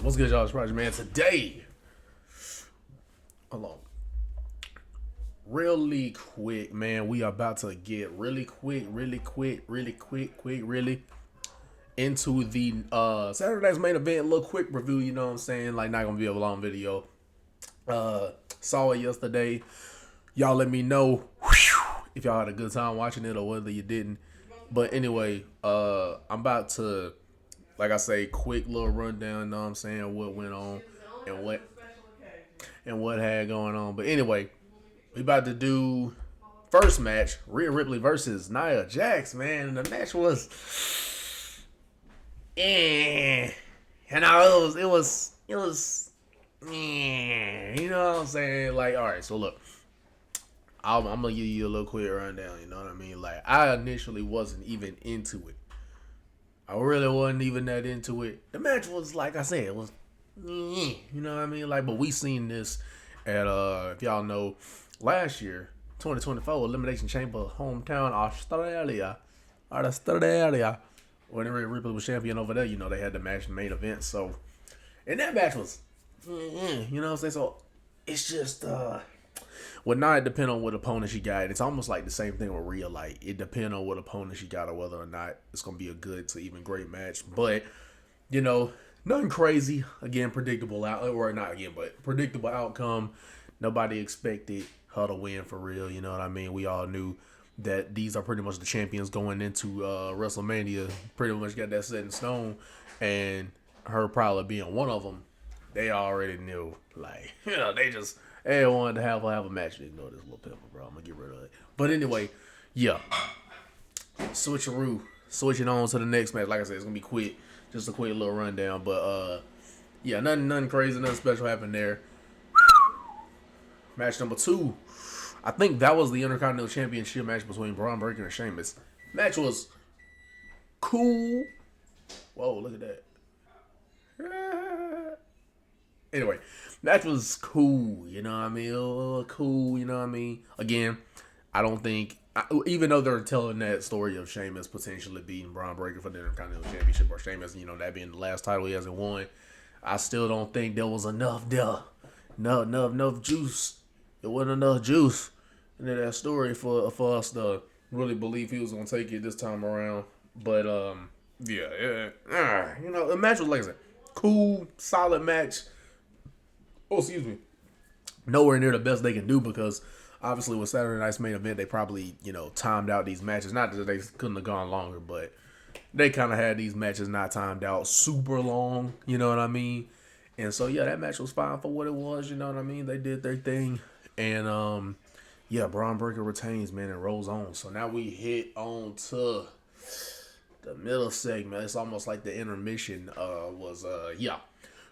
What's good, y'all? It's Roger, man. Today, hold on. Really quick, man. We are about to get really into the Saturday's main event. A little quick review, you know what I'm saying? Like, not gonna be a long video. Saw it yesterday. Y'all let me know if y'all had a good time watching it or whether you didn't. But anyway, I'm about to, like I say, quick little rundown, you know what I'm saying, what went on and what had going on. But anyway, we about to do first match, Rhea Ripley versus Nia Jax, man. And the match was you know, it was you know what I'm saying? Like, all right, so look, I'm gonna give you a little quick rundown, you know what I mean? Like, I initially wasn't even into it. I really wasn't even that into it. The match was, like I said, it was, you know what I mean? Like, but we seen this at, if y'all know, last year, 2024 Elimination Chamber, hometown Australia, when Rhea Ripley was champion over there. You know, they had the match main event. So, and that match was, you know what I'm saying? So, it's just, well, now it depends on what opponent she got. It's almost like the same thing with Rhea. Like, it depends on what opponent she got or whether or not it's going to be a good to even great match. But, you know, nothing crazy. Again, predictable predictable outcome. Nobody expected her to win for real. You know what I mean? We all knew that these are pretty much the champions going into WrestleMania. Pretty much got that set in stone. And her probably being one of them, they already knew. Like, you know, they wanted to have a match. Ignore this little pepper, bro. I'm going to get rid of it. But anyway, yeah. Switching on to the next match. Like I said, it's going to be quick. Just a quick little rundown. But, yeah, nothing crazy, nothing special happened there. Match number 2. I think that was the Intercontinental Championship match between Braun Breaker and Sheamus. Match was cool. Whoa, look at that. Anyway, match was cool, you know what I mean? Cool, you know what I mean? Again, I don't think, even though they're telling that story of Sheamus potentially beating Braun Breaker for the Intercontinental Championship, or Sheamus, you know, that being the last title he hasn't won, I still don't think there was enough there. Enough juice. There wasn't enough juice into that story for us to really believe he was going to take it this time around. But, yeah. You know, the match was, like I said, cool, solid match. Oh, excuse me. Nowhere near the best they can do because obviously with Saturday night's main event, they probably, you know, timed out these matches. Not that they couldn't have gone longer, but they kind of had these matches not timed out super long. You know what I mean? And so, yeah, that match was fine for what it was. You know what I mean? They did their thing. And, yeah, Braun Breaker retains, man, and rolls on. So now we hit on to the middle segment. It's almost like the intermission was,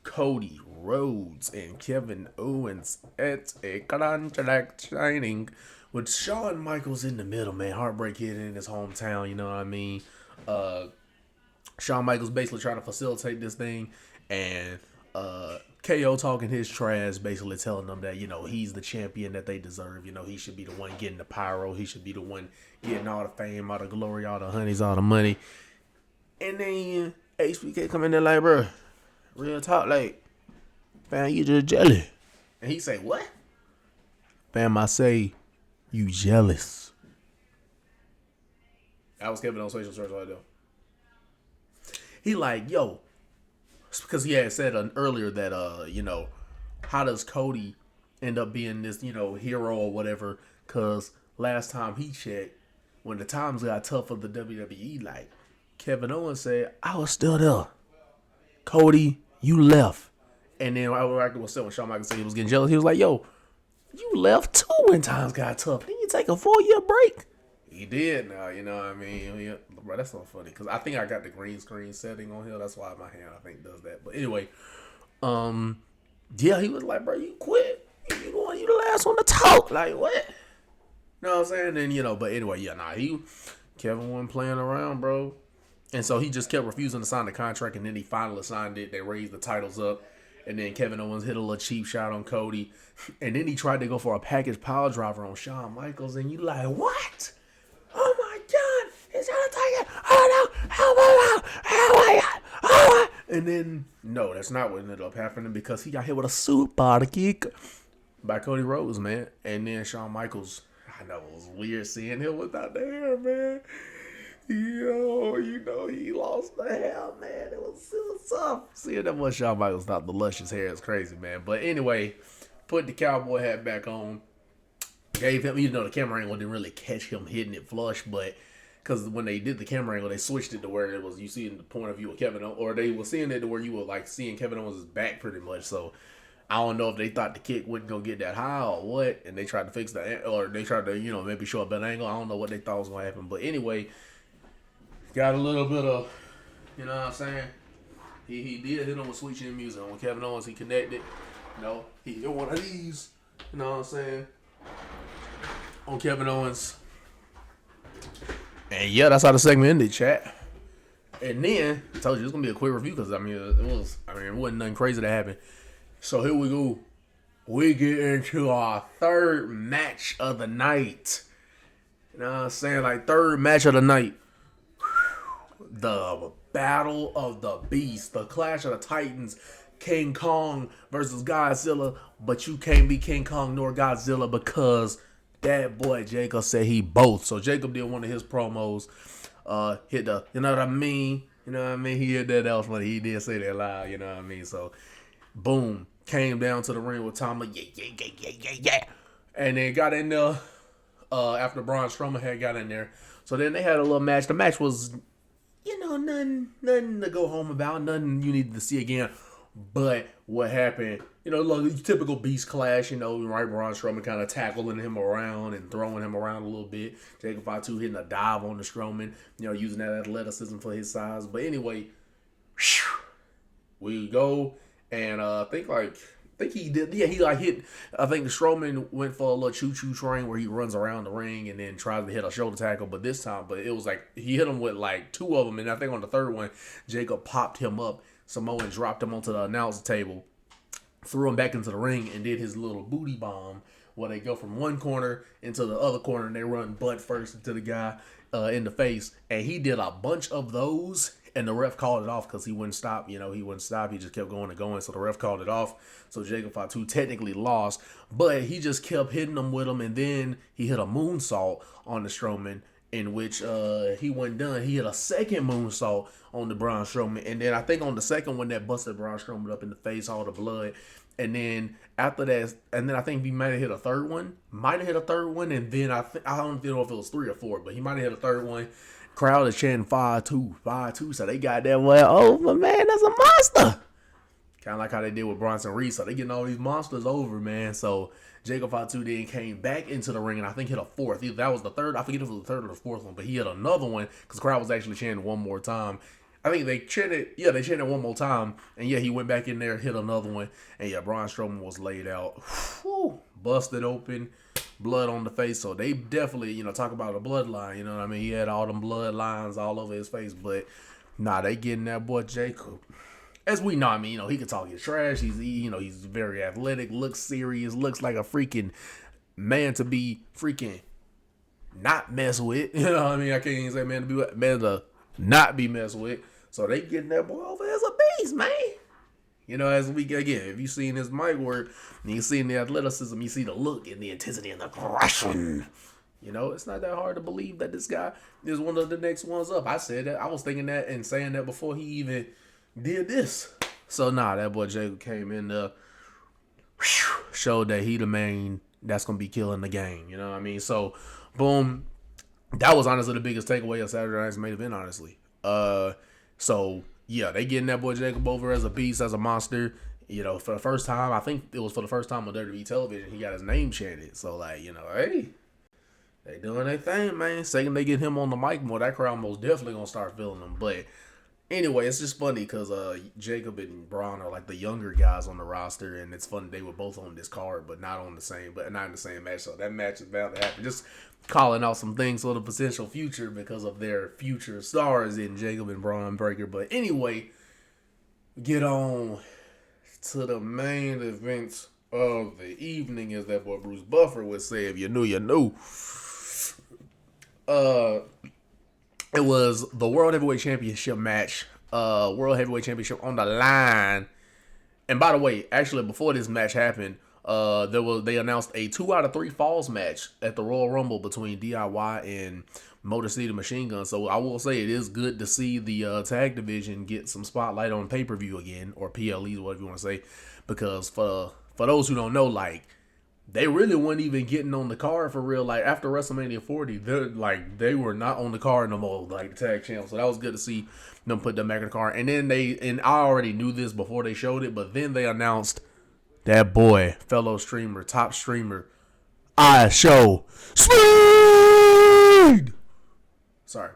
Cody Rhodes and Kevin Owens at a contract signing with Shawn Michaels in the middle, man. Heartbreak hit in his hometown, you know what I mean? Shawn Michaels basically trying to facilitate this thing, and KO talking his trash, basically telling them that, you know, he's the champion that they deserve. You know, he should be the one getting the pyro. He should be the one getting all the fame, all the glory, all the honeys, all the money. And then HBK come in there like, bro, real talk, like, fam, you just jealous. And he say, what? Fam, I say, you jealous. That was Kevin Owens' facial search right there. He like, yo, because he had said earlier that, you know, how does Cody end up being this, you know, hero or whatever? Because last time he checked, when the times got tough for the WWE, like, Kevin Owens said, I was still there. Cody, you left. And then after was when Shawn Michaels said he was getting jealous, he was like, yo, you left too when times got tough. Didn't you take a 4-year break? He did now, you know what I mean? Yeah, bro, that's so funny. Because I think I got the green screen setting on here. That's why my hand, I think, does that. But anyway, yeah, he was like, bro, you quit. You the last one to talk. Like, what? You know what I'm saying? And, you know, but anyway, yeah, Kevin wasn't playing around, bro. And so he just kept refusing to sign the contract, and then he finally signed it. They raised the titles up, and then Kevin Owens hit a little cheap shot on Cody, and then he tried to go for a package pile driver on Shawn Michaels, and you like, what? Oh my God, he's gonna take it! Oh no! Oh my God! Oh my God! Oh my! And then, no, that's not what ended up happening because he got hit with a super kick by Cody Rhodes, man. And then Shawn Michaels, I know it was weird seeing him without the hair, man. Yo, he lost the hair, man. It was tough. Seeing that much Shawn Michaels without the luscious hair is crazy, man. But anyway, put the cowboy hat back on. Gave him, the camera angle didn't really catch him hitting it flush, but because when they did the camera angle, they switched it to where it was you seeing the point of view of Kevin Owens, or they were seeing it to where you were like seeing Kevin Owens' back pretty much. So I don't know if they thought the kick wouldn't go get that high or what, and they tried to fix that, or they tried to maybe show a better angle. I don't know what they thought was gonna happen, but anyway, got a little bit of, you know what I'm saying. He did hit him with Sweet Chin Music on Kevin Owens. He connected. He hit one of these. You know what I'm saying. On Kevin Owens. And yeah, that's how the segment ended, chat. And then, I told you it's going to be a quick review because, it wasn't nothing crazy that happened. So here we go. We get into our third match of the night. You know what I'm saying? Like, third match of the night. The Battle of the Beasts. The Clash of the Titans. King Kong versus Godzilla. But you can't be King Kong nor Godzilla because that boy Jacob said he both. So Jacob did one of his promos. Hit the, you know what I mean? He hit that. That was funny. He did say that loud, you know what I mean? So, boom. Came down to the ring with Tom. Yeah. And then got in there after Braun Strowman had got in there. So then they had a little match. The match was, nothing to go home about. Nothing you need to see again. But what happened, look, typical Beast clash, right? Braun Strowman kind of tackling him around and throwing him around a little bit. Jacob Fatu hitting a dive on the Strowman, using that athleticism for his size. But anyway, we go, and I think he did, he hit, I think the Strowman went for a little choo-choo train where he runs around the ring and then tries to hit a shoulder tackle, but it was like, he hit him with like two of them, and I think on the third one, Jacob popped him up. Samoan dropped him onto the announce table, threw him back into the ring, and did his little booty bomb where they go from one corner into the other corner and they run butt first into the guy in the face. And he did a bunch of those, and the ref called it off because he wouldn't stop. He wouldn't stop. He just kept going and going, so the ref called it off. So Jacob Fatu technically lost, but he just kept hitting them with him, and then he hit a moonsault on the Strowman, in which he wasn't done. He hit a second moonsault on the Braun Strowman. And then I think on the second one that busted Braun Strowman up in the face, all the blood. And then after that, I think he might have hit a third one. And then I don't know if it was 3 or 4, but he might have hit a third one. Crowd is chanting 5-2, 5-2. So they got that way over, man. That's a monster. Kind of like how they did with Bronson Reed. So they getting all these monsters over, man. So Jacob Fatu then came back into the ring and I think hit a fourth. Either that was the third. I forget if it was the third or the fourth one, but he hit another one because the crowd was actually chanting one more time. I think they chanted one more time. And yeah, he went back in there, hit another one. And yeah, Braun Strowman was laid out. Whew, busted open, blood on the face. So they definitely, talk about a bloodline. You know what I mean? He had all them bloodlines all over his face. But they getting that boy Jacob. As we know, he can talk his trash. He's very athletic, looks serious, looks like a freaking man to be freaking not mess with. You know what I mean? I can't even say man to not be messed with. So they getting that boy over as a beast, man. As we again, if you seen his mic work, and you seen the athleticism, you see the look and the intensity and the aggression. It's not that hard to believe that this guy is one of the next ones up. I said that. I was thinking that and saying that before he even did this. So that boy Jacob came in there, showed that he the man that's gonna be killing the game. You know what I mean? So boom, that was honestly the biggest takeaway of Saturday Night's main event, honestly. So yeah, they getting that boy Jacob over as a beast, as a monster. For the first time, I think it was for the first time on WWE television, he got his name chanted. So hey, they doing their thing, man. Second they get him on the mic more, that crowd most definitely gonna start feeling him. But anyway, it's just funny because Jacob and Braun are like the younger guys on the roster, and it's funny they were both on this card, but not in the same match. So that match is about to happen. Just calling out some things for the potential future because of their future stars in Jacob and Braun Breaker. But anyway, get on to the main event of the evening, as that boy Bruce Buffer would say. If you knew, you knew. It was the World Heavyweight Championship match World Heavyweight Championship on the line. And by the way, actually before this match happened, they announced a 2 out of 3 falls match at the Royal Rumble between DIY and Motor City Machine Gun. So I will say it is good to see the tag division get some spotlight on pay-per-view again, or PLEs, whatever you want to say, because for those who don't know, like, they really weren't even getting on the card for real. Like, after WrestleMania 40, they were not on the card no more, like the tag champs. So that was good to see them put them back in the card. And then and I already knew this before they showed it, but then they announced that boy, fellow streamer, top streamer, IShowSpeed. Sorry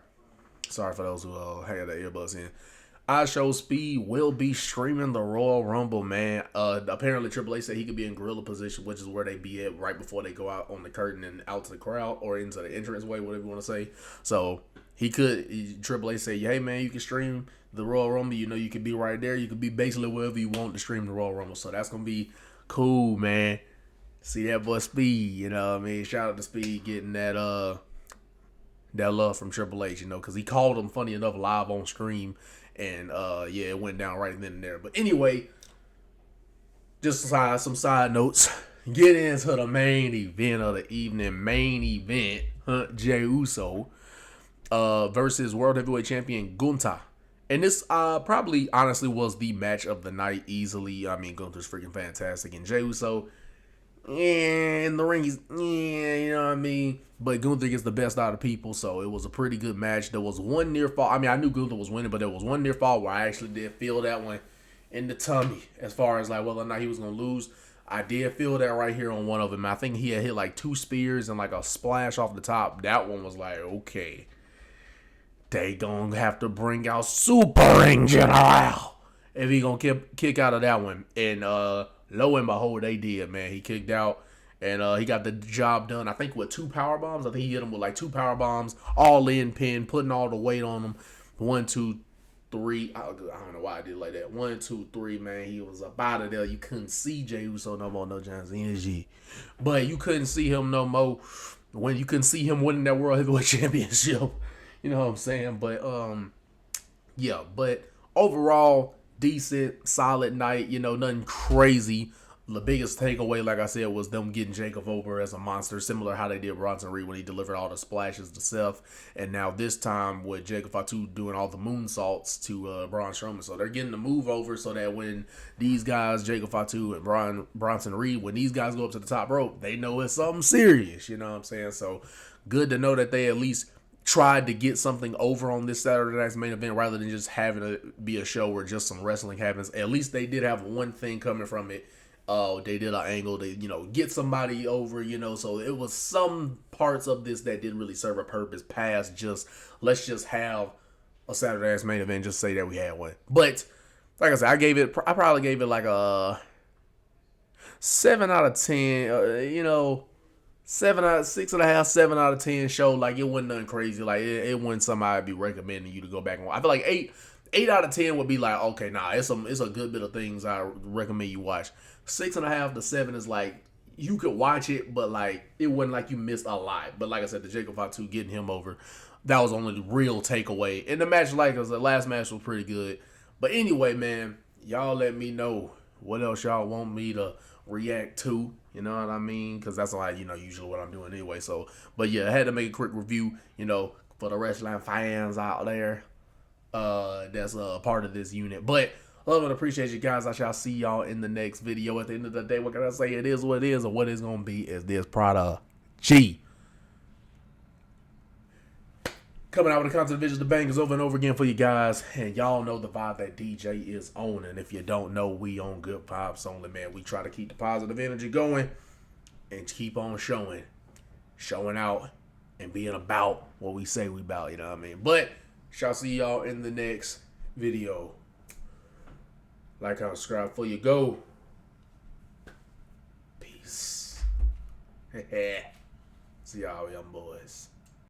for those who had the earbuds in. IShowSpeed will be streaming the Royal Rumble, man. Apparently Triple H said he could be in gorilla position, which is where they be at right before they go out on the curtain and out to the crowd or into the entranceway, whatever you want to say. So Triple H said, hey man, you can stream the Royal Rumble. You know, you could be right there. You could be basically wherever you want to stream the Royal Rumble. So that's going to be cool, man. See that boy Speed, you know what I mean? Shout out to Speed getting that love from Triple H, you know, because he called him, funny enough, live on stream. And, yeah, it went down right then and there. But anyway, just some side notes. Get into the main event of the evening. Main event, Jey Uso versus World Heavyweight Champion Gunther. And this probably, honestly, was the match of the night easily. I mean, Gunther's freaking fantastic. And Jey Uso, in the ring, he's, you know what I mean? But Gunther gets the best out of people, so it was a pretty good match. There was one near fall. I mean, I knew Gunther was winning, but there was one near fall where I actually did feel that one in the tummy as far as like whether or not he was going to lose. I did feel that right here on one of them. I think he had hit like 2 spears and like a splash off the top. That one was like, okay, they going to have to bring out Super Ring General if he going to kick out of that one. And lo and behold, they did, man. He kicked out. And he got the job done, I think, with 2 power bombs. I think he hit him with like 2 power bombs, all in pin, putting all the weight on him. 1, 2, 3. I don't know why I did it like that. 1, 2, 3, man. He was up out of there. You couldn't see Jey Uso no more, no John's energy. But you couldn't see him no more when you couldn't see him winning that World Heavyweight Championship. You know what I'm saying? But, yeah. But overall, decent, solid night. You know, nothing crazy. The biggest takeaway, like I said, was them getting Jacob over as a monster, similar to how they did Bronson Reed when he delivered all the splashes to Seth. And now this time with Jacob Fatu doing all the moonsaults to Braun Strowman. So they're getting the move over so that when these guys, Jacob Fatu and Bronson Reed, when these guys go up to the top rope, they know it's something serious. You know what I'm saying? So good to know that they at least tried to get something over on this Saturday night's main event rather than just having it be a show where just some wrestling happens. At least they did have one thing coming from it. They did an angle to, you know, get somebody over, you know, so it was some parts of this that didn't really serve a purpose past just, let's just have a Saturday night's main event, just say that we had one. But, like I said, I probably gave it like a 7 out of 10, you know, 6.5, 7 out of 10 show. Like, it wasn't nothing crazy. Like, it wasn't something I'd be recommending you to go back and watch. I feel like 8 out of 10 would be like, okay, nah, it's a good bit of things I recommend you watch. 6.5 to 7 is like, you could watch it, but like, it wasn't like you missed a lot. But like I said, the Jacob Fatu getting him over, that was only the real takeaway. And the match, like, the last match was pretty good. But anyway, man, y'all let me know what else y'all want me to react to. You know what I mean? Because that's like, you know, usually what I'm doing anyway. So, but yeah, I had to make a quick review, you know, for the wrestling fans out there. That's a part of this unit. But love and appreciate you guys. I shall see y'all in the next video. At the end of the day, what can I say? It is what it is, or what it's gonna be is this Prada G. Coming out with the content visions, the bangers over and over again for you guys. And y'all know the vibe that DJ is on. And if you don't know, we on good vibes only, man. We try to keep the positive energy going and keep on showing out, and being about what we say we about, you know what I mean? But shall see y'all in the next video. Like, comment, subscribe before you go. Peace. See y'all, young boys.